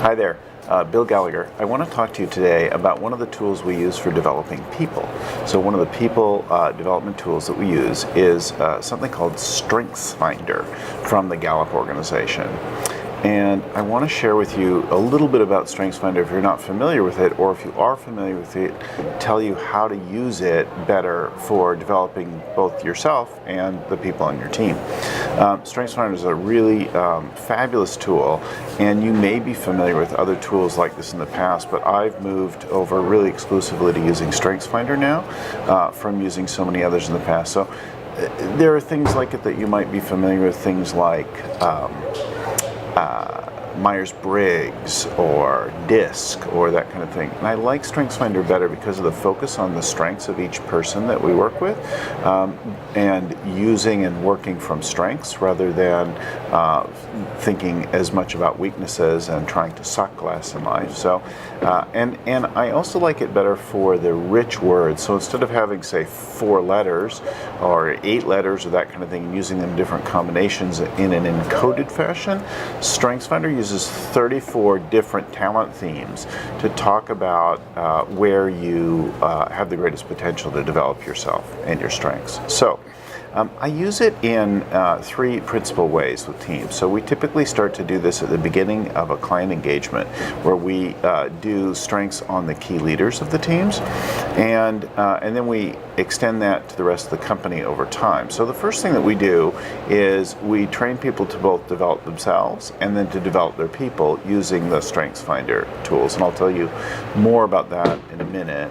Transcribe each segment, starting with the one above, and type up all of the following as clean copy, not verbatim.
Hi there, Bill Gallagher. I want to talk to you today about one of the tools we use for developing people. So one of the people development tools that we use is something called StrengthsFinder from the Gallup organization. And I want to share with you a little bit about StrengthsFinder if you're not familiar with it, or if you are familiar with it, tell you how to use it better for developing both yourself and the people on your team. StrengthsFinder is a really fabulous tool, and you may be familiar with other tools like this in the past, but I've moved over really exclusively to using StrengthsFinder now from using so many others in the past. So there are things like it that you might be familiar with, things like Myers-Briggs or DISC or that kind of thing. And I like StrengthsFinder better because of the focus on the strengths of each person that we work with, and using and working from strengths rather than thinking as much about weaknesses and trying to suck less in life. So, and I also like it better for the rich words. So instead of having, say, 4 letters or 8 letters or that kind of thing, and using them in different combinations in an encoded fashion, StrengthsFinder uses 34 different talent themes to talk about where you have the greatest potential to develop yourself and your strengths. So I use it in 3 principal ways with teams. So we typically start to do this at the beginning of a client engagement, where we do strengths on the key leaders of the teams, and then we extend that to the rest of the company over time. So the first thing that we do is we train people to both develop themselves and then to develop their people using the StrengthsFinder tools, and I'll tell you more about that in a minute.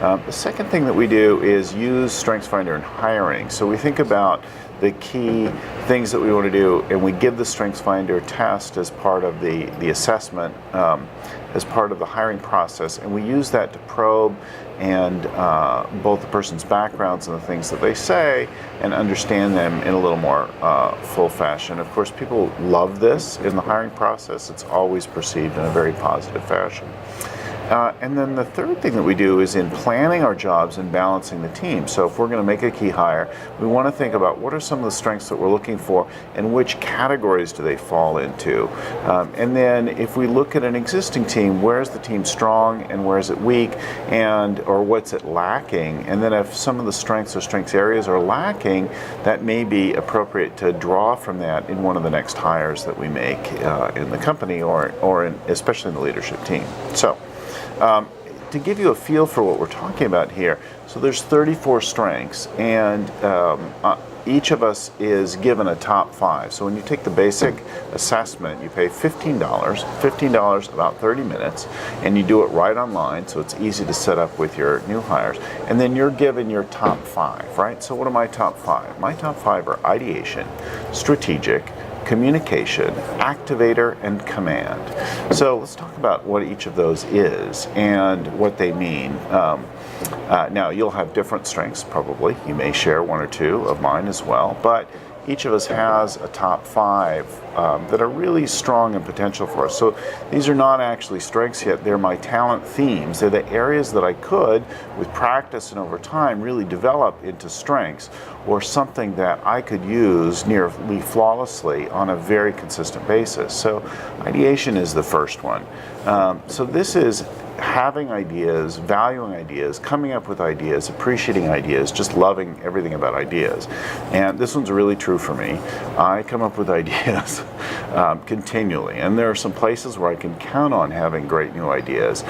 The second thing that we do is use StrengthsFinder in hiring. So we think about the key things that we want to do, and we give the StrengthsFinder test as part of the assessment, as part of the hiring process, and we use that to probe and both the person's backgrounds and the things that they say, and understand them in a little more full fashion. Of course, people love this in the hiring process. It's always perceived in a very positive fashion. And then the third thing that we do is in planning our jobs and balancing the team. So if we're going to make a key hire, we want to think about what are some of the strengths that we're looking for and which categories do they fall into. And then if we look at an existing team, where is the team strong and where is it weak, or what's it lacking? And then if some of the strengths or strengths areas are lacking, that may be appropriate to draw from that in one of the next hires that we make in the company, or especially in the leadership team. So to give you a feel for what we're talking about here, so there's 34 strengths, and each of us is given a top 5. So when you take the basic assessment, you pay $15 about 30 minutes, and you do it right online, so it's easy to set up with your new hires. And then you're given your top 5, right? So what are my top 5? My top 5 are ideation, strategic, communication, activator, and command. So let's talk about what each of those is and what they mean. Now, you'll have different strengths probably. You may share 1 or 2 of mine as well, but each of us has a top 5 that are really strong and potential for us. So these are not actually strengths yet, they're my talent themes. They're the areas that I could, with practice and over time, really develop into strengths, or something that I could use nearly flawlessly on a very consistent basis. So ideation is the first one. So this is having ideas, valuing ideas, coming up with ideas, appreciating ideas, just loving everything about ideas. And this one's really true for me. I come up with ideas continually, and there are some places where I can count on having great new ideas,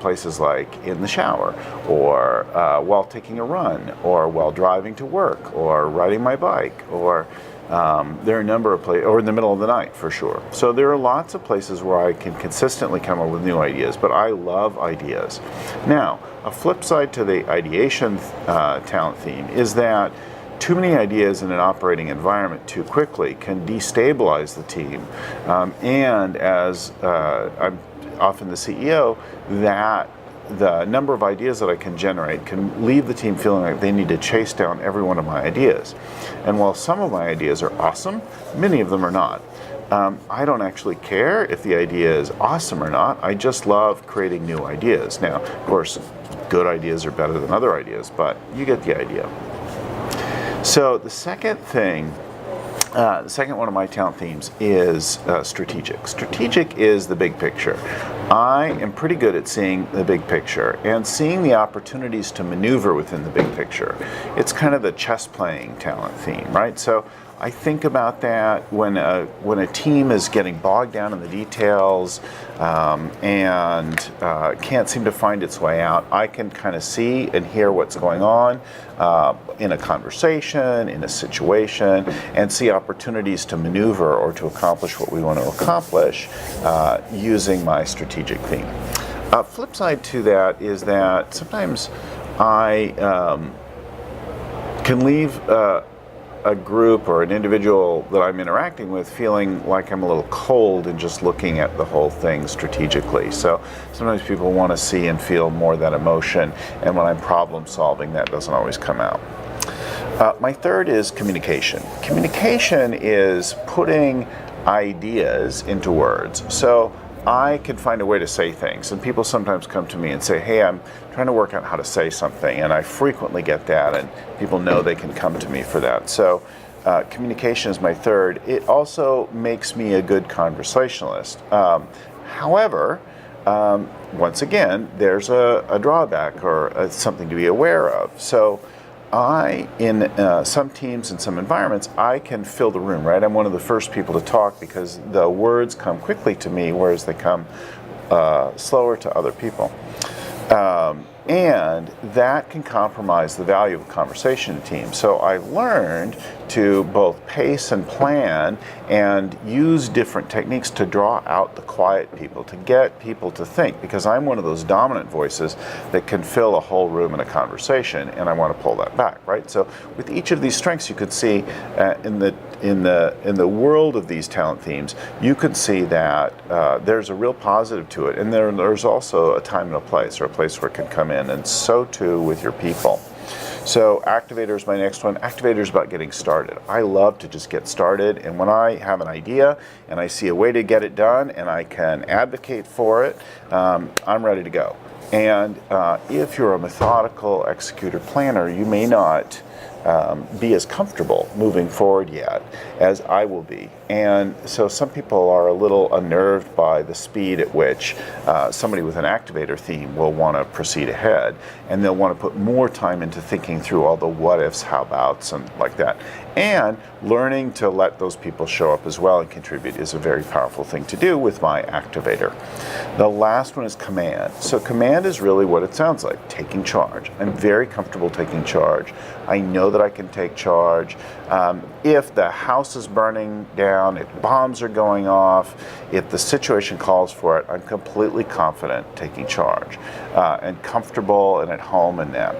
places like in the shower, or while taking a run, or while driving to work, or riding my bike, or there are a number of places, or in the middle of the night for sure. So there are lots of places where I can consistently come up with new ideas, but I love ideas. Now, a flip side to the ideation talent theme is that too many ideas in an operating environment too quickly can destabilize the team. And as I'm often the CEO, that the number of ideas that I can generate can leave the team feeling like they need to chase down every one of my ideas. And while some of my ideas are awesome, many of them are not. I don't actually care if the idea is awesome or not. I just love creating new ideas. Now, of course, good ideas are better than other ideas, but you get the idea. So the second thing The second one of my talent themes is strategic. Strategic is the big picture. I am pretty good at seeing the big picture and seeing the opportunities to maneuver within the big picture. It's kind of the chess playing talent theme, right? So I think about that when a team is getting bogged down in the details and can't seem to find its way out. I can kind of see and hear what's going on in a conversation, in a situation, and see opportunities to maneuver or to accomplish what we want to accomplish using my strategic theme. Flip side to that is that sometimes I can leave a group or an individual that I'm interacting with feeling like I'm a little cold and just looking at the whole thing strategically. So sometimes people want to see and feel more of that emotion, and when I'm problem solving, that doesn't always come out. My third is communication. Communication is putting ideas into words. So I can find a way to say things, and people sometimes come to me and say, hey, I'm trying to work out how to say something, and I frequently get that, and people know they can come to me for that. So communication is my third. It also makes me a good conversationalist. However, once again, there's a drawback or something to be aware of. So in some teams and some environments, I can fill the room, right? I'm one of the first people to talk because the words come quickly to me, whereas they come slower to other people. And that can compromise the value of a conversation in a team. So I've learned to both pace and plan and use different techniques to draw out the quiet people, to get people to think, because I'm one of those dominant voices that can fill a whole room in a conversation, and I want to pull that back, right? So with each of these strengths, you could see in the world of these talent themes, you could see that there's a real positive to it, and there's also a time and a place, or a place where it can come in, and so too with your people. So Activator is my next one. Activator is about getting started. I love to just get started, and when I have an idea and I see a way to get it done and I can advocate for it, I'm ready to go. And if you're a methodical executor planner, you may not be as comfortable moving forward yet as I will be. And so some people are a little unnerved by the speed at which somebody with an activator theme will want to proceed ahead, and they'll want to put more time into thinking through all the what ifs, how abouts, and like that. And learning to let those people show up as well and contribute is a very powerful thing to do with my activator. The last one is command. So command is really what it sounds like, taking charge. I'm very comfortable taking charge. I know that I can take charge. If the house is burning down, if bombs are going off, if the situation calls for it, I'm completely confident taking charge and comfortable and at home in that.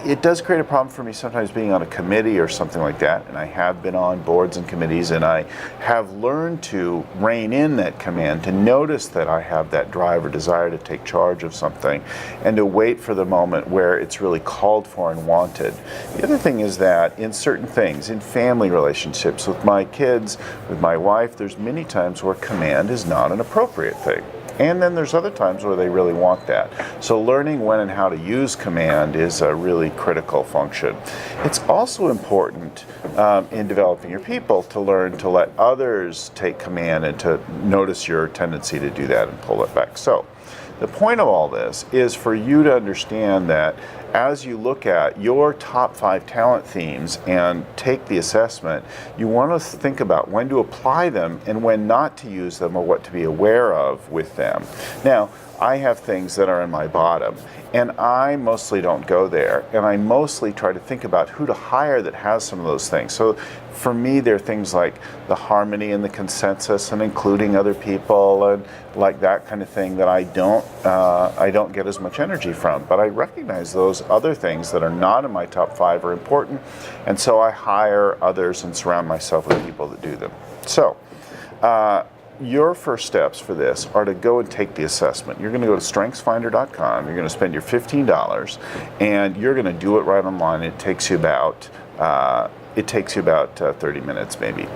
It does create a problem for me sometimes being on a committee or something like that, and I have been on boards and committees, and I have learned to rein in that command, to notice that I have that drive or desire to take charge of something, and to wait for the moment where it's really called for and wanted. The other thing is that in certain things, in family relationships, with my kids, with my wife, there's many times where command is not an appropriate thing. And then there's other times where they really want that. So learning when and how to use command is a really critical function. It's also important in developing your people to learn to let others take command and to notice your tendency to do that and pull it back. So the point of all this is for you to understand that as you look at your top 5 talent themes and take the assessment, you want to think about when to apply them and when not to use them, or what to be aware of with them. Now, I have things that are in my bottom, and I mostly don't go there, and I mostly try to think about who to hire that has some of those things. So for me, there are things like the harmony and the consensus and including other people and like that kind of thing that I don't get as much energy from. But I recognize those other things that are not in my top 5 are important, and so I hire others and surround myself with people that do them. So your first steps for this are to go and take the assessment. You're going to go to StrengthsFinder.com. You're going to spend your $15, and you're going to do it right online. It takes you about 30 minutes maybe.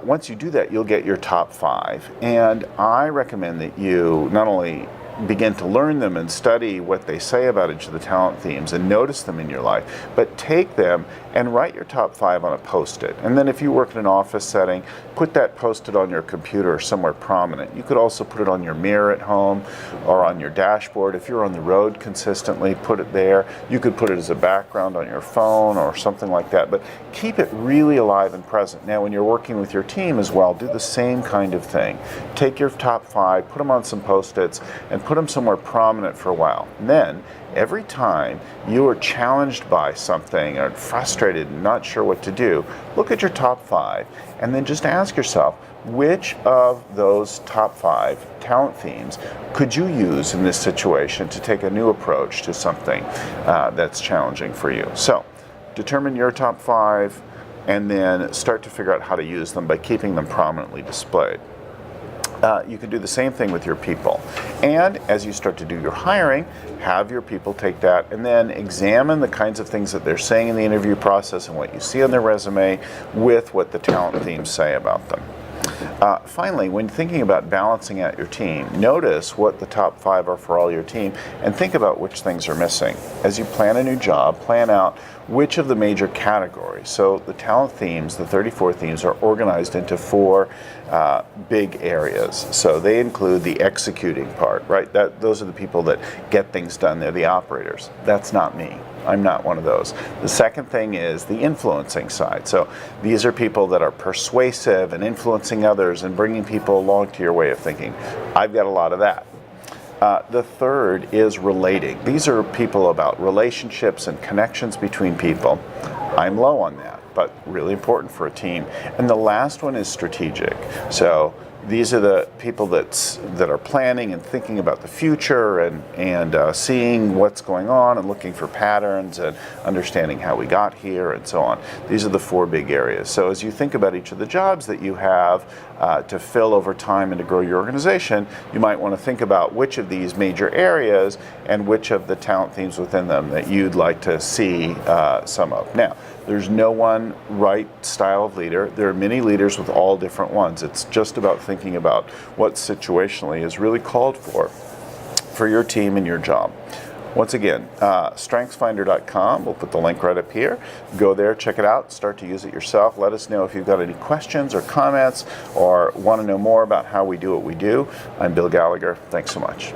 Once you do that, you'll get your top 5. And I recommend that you not only begin to learn them and study what they say about each of the talent themes and notice them in your life, but take them and write your top 5 on a Post-it. And then if you work in an office setting, put that Post-it on your computer or somewhere prominent. You could also put it on your mirror at home or on your dashboard. If you're on the road consistently, put it there. You could put it as a background on your phone or something like that, but keep it really alive and present. Now, when you're working with your team as well, do the same kind of thing. Take your top 5, put them on some Post-its, and put them somewhere prominent for a while. And then, every time you are challenged by something or frustrated and not sure what to do, look at your top 5 and then just ask yourself, which of those top 5 talent themes could you use in this situation to take a new approach to something that's challenging for you? So, determine your top 5 and then start to figure out how to use them by keeping them prominently displayed. You can do the same thing with your people. And as you start to do your hiring, have your people take that and then examine the kinds of things that they're saying in the interview process and what you see on their resume with what the talent themes say about them. Finally, when thinking about balancing out your team, notice what the top 5 are for all your team and think about which things are missing. As you plan a new job, plan out which of the major categories. So the talent themes, the 34 themes, are organized into 4 big areas. So they include the executing part, right? Those are the people that get things done. They're the operators. That's not me. I'm not one of those. The second thing is the influencing side. So these are people that are persuasive and influencing others and bringing people along to your way of thinking. I've got a lot of that. The third is relating. These are people about relationships and connections between people. I'm low on that, but really important for a team. And the last one is strategic. So these are the people that are planning and thinking about the future and seeing what's going on and looking for patterns and understanding how we got here and so on. These are the 4 big areas. So as you think about each of the jobs that you have to fill over time and to grow your organization, you might want to think about which of these major areas and which of the talent themes within them that you'd like to see some of. Now, there's no one right style of leader. There are many leaders with all different ones. It's just about thinking about what situationally is really called for your team and your job. Once again, StrengthsFinder.com. We'll put the link right up here. Go there, check it out, start to use it yourself. Let us know if you've got any questions or comments or want to know more about how we do what we do. I'm Bill Gallagher. Thanks so much.